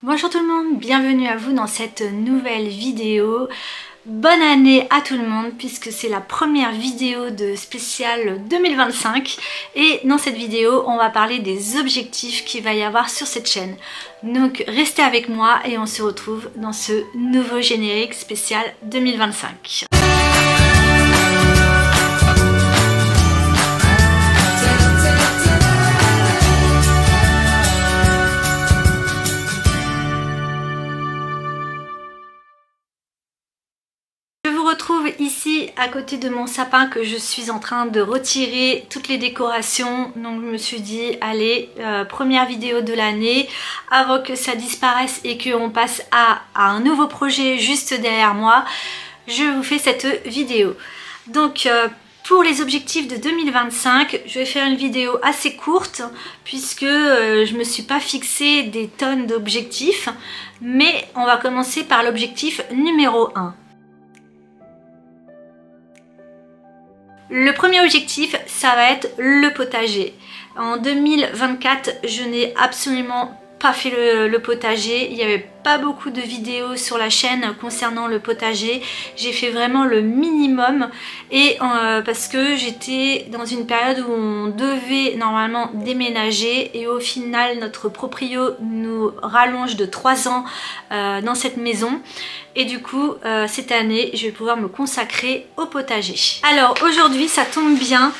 Bonjour tout le monde, bienvenue à vous dans cette nouvelle vidéo. Bonne année à tout le monde puisque c'est la première vidéo de spécial 2025 et dans cette vidéo on va parler des objectifs qu'il va y avoir sur cette chaîne. Donc restez avec moi et on se retrouve dans ce nouveau générique spécial 2025. Retrouve ici à côté de mon sapin que je suis en train de retirer toutes les décorations, donc je me suis dit allez, première vidéo de l'année avant que ça disparaisse et qu'on passe à un nouveau projet juste derrière moi, je vous fais cette vidéo. Donc pour les objectifs de 2025, je vais faire une vidéo assez courte puisque je me suis pas fixé des tonnes d'objectifs, mais on va commencer par l'objectif numéro 1. Le premier objectif, ça va être le potager. En 2024, je n'ai absolument pas fait le potager. Il n'y avait pas beaucoup de vidéos sur la chaîne concernant le potager. J'ai fait vraiment le minimum et parce que j'étais dans une période où on devait normalement déménager et au final notre proprio nous rallonge de 3 ans dans cette maison. Et du coup, cette année, je vais pouvoir me consacrer au potager. Alors aujourd'hui, ça tombe bien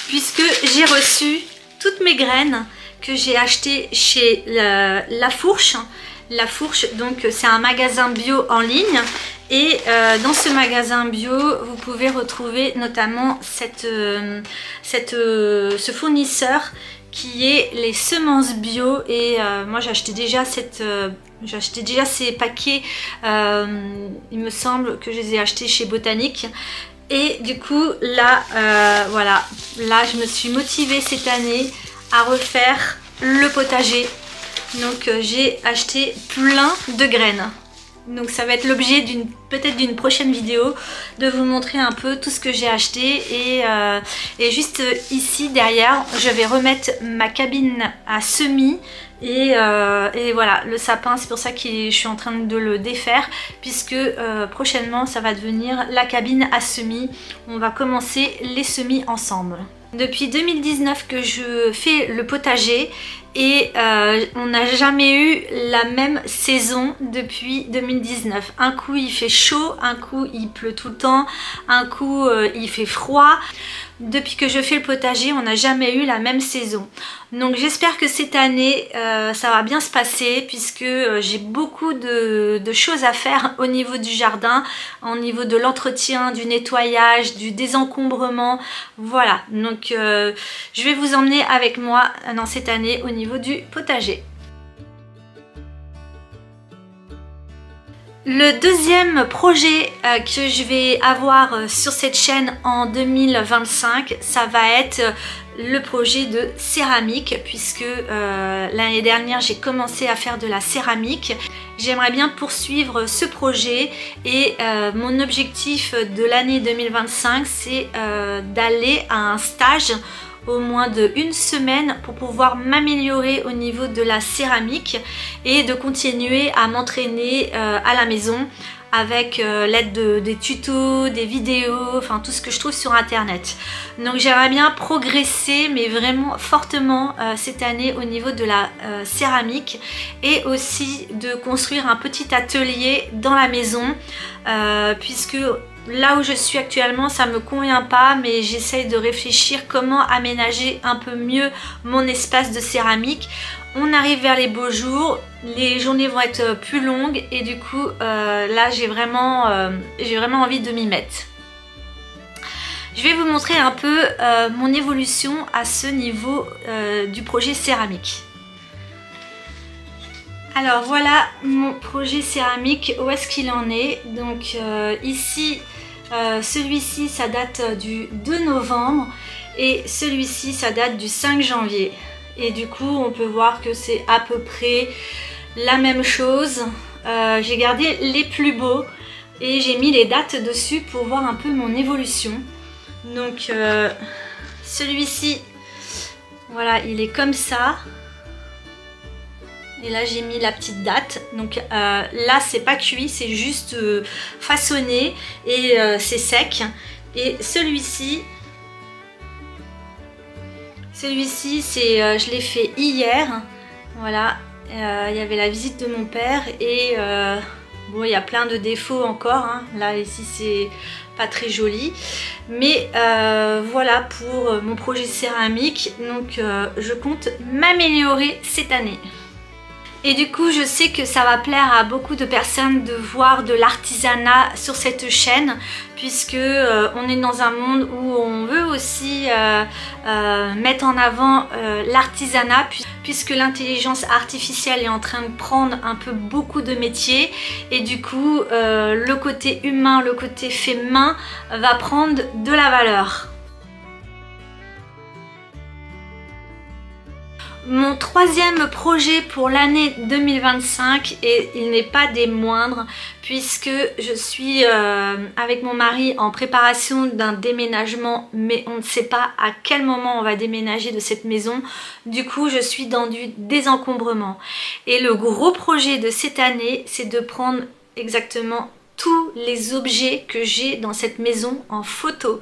puisque j'ai reçu toutes mes graines que j'ai achetées chez La Fourche. La Fourche, donc c'est un magasin bio en ligne. Et dans ce magasin bio, vous pouvez retrouver notamment ce fournisseur qui est les semences bio. Et moi j'ai acheté déjà ces paquets, il me semble que je les ai achetés chez Botanique. Et du coup là, voilà, là je me suis motivée cette année à refaire le potager. Donc j'ai acheté plein de graines. Donc ça va être l'objet peut-être d'une prochaine vidéo, de vous montrer un peu tout ce que j'ai acheté. Et juste ici derrière, je vais remettre ma cabine à semis. Et voilà, le sapin, c'est pour ça que je suis en train de le défaire, puisque prochainement ça va devenir la cabine à semis. On va commencer les semis ensemble. Depuis 2019 que je fais le potager et on n'a jamais eu la même saison depuis 2019. Un coup il fait chaud, un coup il pleut tout le temps, un coup il fait froid. Depuis que je fais le potager, on n'a jamais eu la même saison. Donc j'espère que cette année ça va bien se passer puisque j'ai beaucoup de choses à faire au niveau du jardin, au niveau de l'entretien, du nettoyage, du désencombrement. Voilà, donc je vais vous emmener avec moi dans cette année au niveau du potager. Le deuxième projet que je vais avoir sur cette chaîne en 2025, ça va être le projet de céramique, puisque l'année dernière j'ai commencé à faire de la céramique. J'aimerais bien poursuivre ce projet et mon objectif de l'année 2025, c'est d'aller à un stage au moins d'1 semaine pour pouvoir m'améliorer au niveau de la céramique et de continuer à m'entraîner à la maison avec l'aide des tutos, des vidéos, enfin tout ce que je trouve sur internet. Donc j'aimerais bien progresser mais vraiment fortement cette année au niveau de la céramique et aussi de construire un petit atelier dans la maison puisque là où je suis actuellement ça me convient pas, mais j'essaye de réfléchir comment aménager un peu mieux mon espace de céramique. On arrive vers les beaux jours, les journées vont être plus longues et du coup là j'ai vraiment envie de m'y mettre. Je vais vous montrer un peu mon évolution à ce niveau du projet céramique. Alors voilà mon projet céramique, où est-ce qu'il en est. Donc ici, celui-ci ça date du 2 novembre et celui-ci ça date du 5 janvier. Et du coup on peut voir que c'est à peu près la même chose. J'ai gardé les plus beaux et j'ai mis les dates dessus pour voir un peu mon évolution. Donc celui-ci, voilà, il est comme ça. Et là j'ai mis la petite date, donc là c'est pas cuit, c'est juste façonné et c'est sec. Et celui-ci c'est je l'ai fait hier, voilà, il y avait la visite de mon père et bon, il y a plein de défauts encore, hein. Là ici c'est pas très joli, mais voilà pour mon projet céramique, donc je compte m'améliorer cette année. Et du coup, je sais que ça va plaire à beaucoup de personnes de voir de l'artisanat sur cette chaîne, puisque on est dans un monde où on veut aussi mettre en avant l'artisanat, puisque l'intelligence artificielle est en train de prendre un peu beaucoup de métiers, et du coup, le côté humain, le côté fait main va prendre de la valeur. Mon troisième projet pour l'année 2025, et il n'est pas des moindres, puisque je suis avec mon mari en préparation d'un déménagement, mais on ne sait pas à quel moment on va déménager de cette maison. Du coup, je suis dans du désencombrement. Et le gros projet de cette année, c'est de prendre exactement tous les objets que j'ai dans cette maison en photo.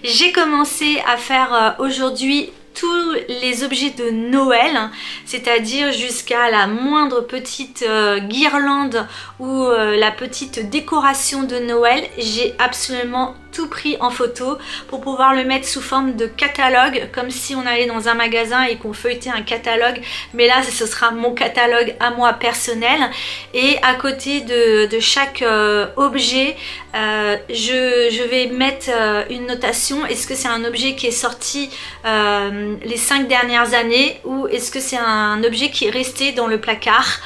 J'ai commencé à faire aujourd'hui tous les objets de Noël, c'est-à-dire jusqu'à la moindre petite guirlande ou la petite décoration de Noël. J'ai absolument tout pris en photo pour pouvoir le mettre sous forme de catalogue, comme si on allait dans un magasin et qu'on feuilletait un catalogue, mais là ce sera mon catalogue à moi personnel. Et à côté de chaque objet, je vais mettre une notation. Est-ce que c'est un objet qui est sorti les 5 dernières années, ou est-ce que c'est un objet qui est resté dans le placard?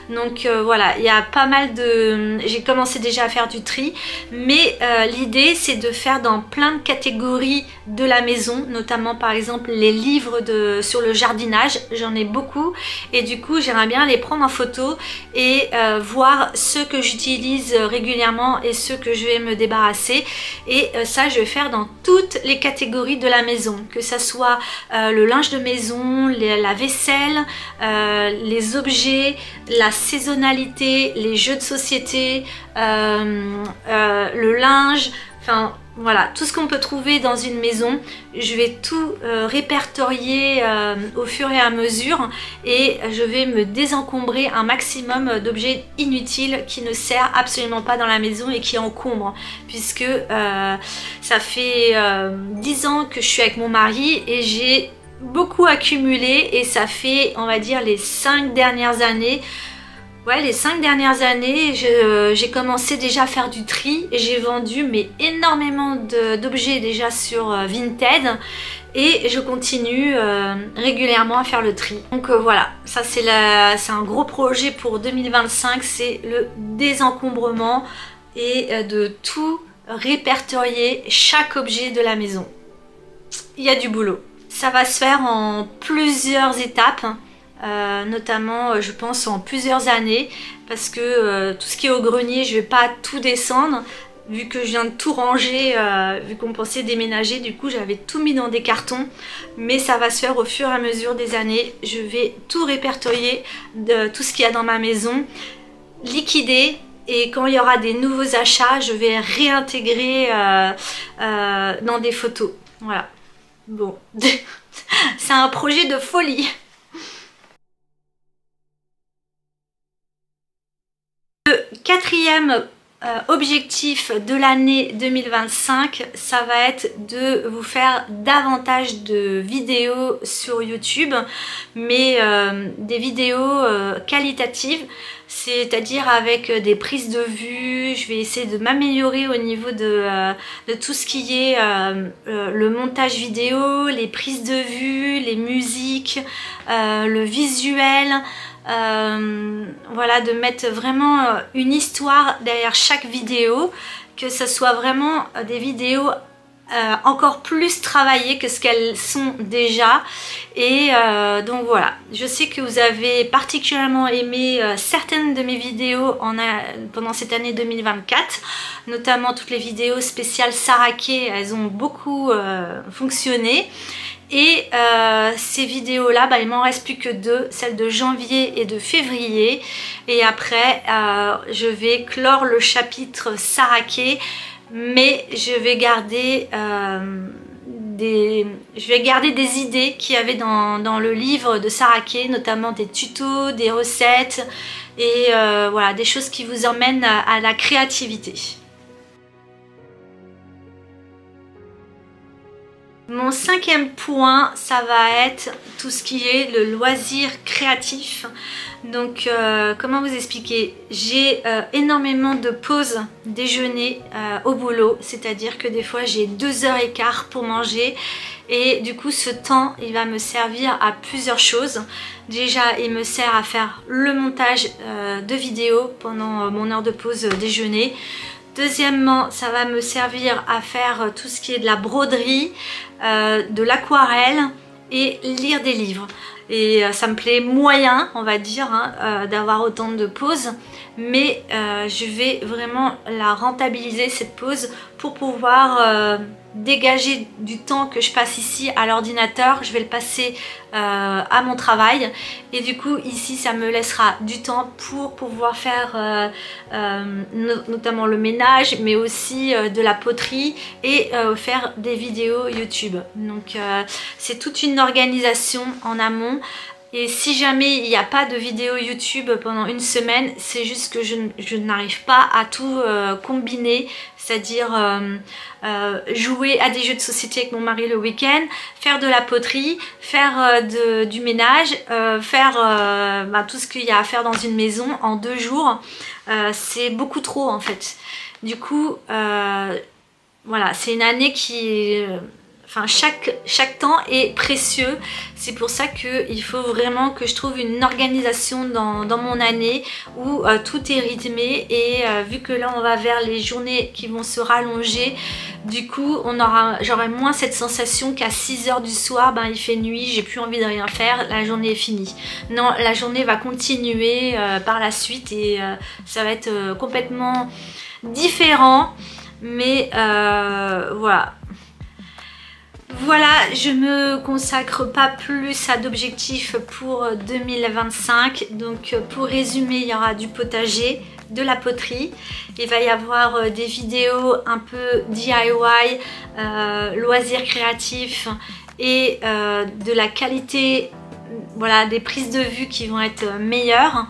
Donc voilà, il y a pas mal de... J'ai commencé déjà à faire du tri, mais l'idée c'est de faire dans plein de catégories de la maison, notamment par exemple les livres sur le jardinage, j'en ai beaucoup, et du coup j'aimerais bien les prendre en photo et voir ceux que j'utilise régulièrement et ceux que je vais me débarrasser. Et ça je vais faire dans toutes les catégories de la maison, que ça soit le linge de maison, la vaisselle, les objets, la saisonnalité, les jeux de société, le linge, enfin voilà, tout ce qu'on peut trouver dans une maison. Je vais tout répertorier au fur et à mesure, et je vais me désencombrer un maximum d'objets inutiles qui ne servent absolument pas dans la maison et qui encombrent, puisque ça fait 10 ans que je suis avec mon mari et j'ai beaucoup accumulé, et ça fait, on va dire, les 5 dernières années. Ouais, les 5 dernières années, j'ai commencé déjà à faire du tri. J'ai vendu mais énormément d'objets déjà sur Vinted, et je continue régulièrement à faire le tri. Donc voilà, ça c'est un gros projet pour 2025, c'est le désencombrement et de tout répertorier, chaque objet de la maison. Il y a du boulot. Ça va se faire en plusieurs étapes. Notamment je pense en plusieurs années, parce que tout ce qui est au grenier, je vais pas tout descendre vu que je viens de tout ranger, vu qu'on pensait déménager. Du coup j'avais tout mis dans des cartons, mais ça va se faire au fur et à mesure des années. Je vais tout répertorier, de tout ce qu'il y a dans ma maison, liquider, et quand il y aura des nouveaux achats, je vais réintégrer dans des photos. Voilà, bon c'est un projet de folie. Le quatrième objectif de l'année 2025, ça va être de vous faire davantage de vidéos sur YouTube, mais des vidéos qualitatives, c'est-à-dire avec des prises de vue. Je vais essayer de m'améliorer au niveau de tout ce qui est le montage vidéo, les prises de vue, les musiques, le visuel. Voilà, de mettre vraiment une histoire derrière chaque vidéo, que ce soit vraiment des vidéos encore plus travaillées que ce qu'elles sont déjà. Et donc voilà, je sais que vous avez particulièrement aimé certaines de mes vidéos pendant cette année 2024, notamment toutes les vidéos spéciales Sarah Kay, elles ont beaucoup fonctionné. Et ces vidéos là, il m'en reste plus que 2, celle de janvier et de février. Et après je vais clore le chapitre Sarake, mais je vais garder des idées qu'il y avait dans le livre de Sarake, notamment des tutos, des recettes et voilà, des choses qui vous emmènent à la créativité. Mon 5e point, ça va être tout ce qui est le loisir créatif. Donc comment vous expliquer, j'ai énormément de pauses déjeuner au boulot, c'est-à-dire que des fois j'ai 2h15 pour manger et du coup ce temps il va me servir à plusieurs choses. Déjà il me sert à faire le montage de vidéos pendant mon heure de pause déjeuner. Deuxièmement, ça va me servir à faire tout ce qui est de la broderie, de l'aquarelle et lire des livres. Et ça me plaît moyen, on va dire, d'avoir autant de pauses. Mais je vais vraiment la rentabiliser, cette pause, pour pouvoir dégager du temps que je passe ici à l'ordinateur. Je vais le passer à mon travail. Et du coup, ici, ça me laissera du temps pour pouvoir faire notamment le ménage, mais aussi de la poterie et faire des vidéos YouTube. Donc, c'est toute une organisation en amont. Et si jamais il n'y a pas de vidéo YouTube pendant une semaine, c'est juste que je n'arrive pas à tout combiner, c'est-à-dire jouer à des jeux de société avec mon mari le week-end, faire de la poterie, faire du ménage, faire tout ce qu'il y a à faire dans une maison en 2 jours. C'est beaucoup trop en fait. Du coup, voilà, c'est une année qui... Enfin, chaque temps est précieux. C'est pour ça qu'il faut vraiment que je trouve une organisation dans mon année où tout est rythmé. Et vu que là on va vers les journées qui vont se rallonger, du coup j'aurai moins cette sensation qu'à 6 h du soir, il fait nuit, j'ai plus envie de rien faire, la journée est finie. Non, la journée va continuer par la suite et ça va être complètement différent. Mais voilà. Voilà, je me consacre pas plus à d'objectifs pour 2025. Donc pour résumer, il y aura du potager, de la poterie. Il va y avoir des vidéos un peu DIY, loisirs créatifs et de la qualité, voilà, des prises de vue qui vont être meilleures.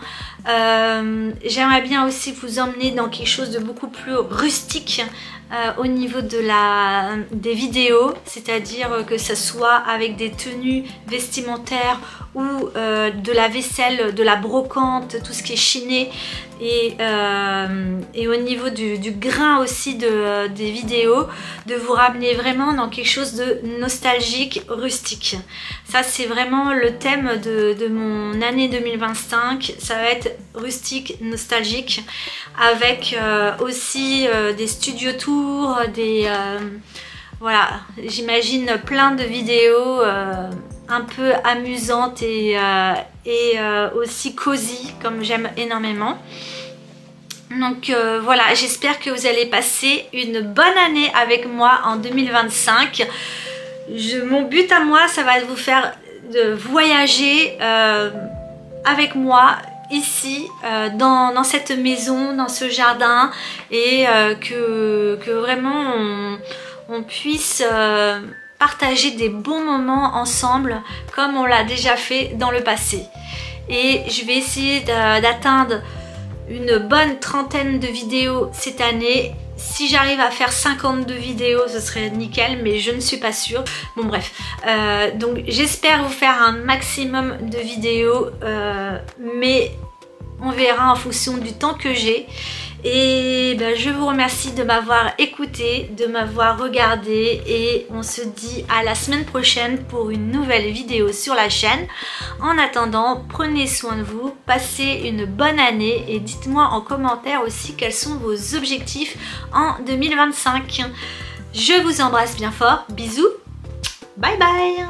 J'aimerais bien aussi vous emmener dans quelque chose de beaucoup plus rustique au niveau des vidéos, c'est-à-dire que ce soit avec des tenues vestimentaires ou de la vaisselle, de la brocante, tout ce qui est chiné et au niveau du grain aussi des vidéos, de vous ramener vraiment dans quelque chose de nostalgique, rustique. Ça c'est vraiment le thème de mon année 2025, ça va être rustique, nostalgique, avec aussi des studio tours, voilà, j'imagine plein de vidéos un peu amusantes et aussi cosy, comme j'aime énormément. Donc voilà, j'espère que vous allez passer une bonne année avec moi en 2025. Mon but à moi, ça va être de vous faire voyager avec moi ici dans cette maison, dans ce jardin, et que vraiment on puisse partager des bons moments ensemble comme on l'a déjà fait dans le passé. Et je vais essayer d'atteindre une bonne trentaine de vidéos cette année. Si j'arrive à faire 52 vidéos, ce serait nickel, mais je ne suis pas sûre. Bon bref, donc j'espère vous faire un maximum de vidéos, mais on verra en fonction du temps que j'ai. Et je vous remercie de m'avoir écouté, de m'avoir regardé, et on se dit à la semaine prochaine pour une nouvelle vidéo sur la chaîne. En attendant, prenez soin de vous, passez une bonne année et dites-moi en commentaire aussi quels sont vos objectifs en 2025. Je vous embrasse bien fort, bisous, bye bye.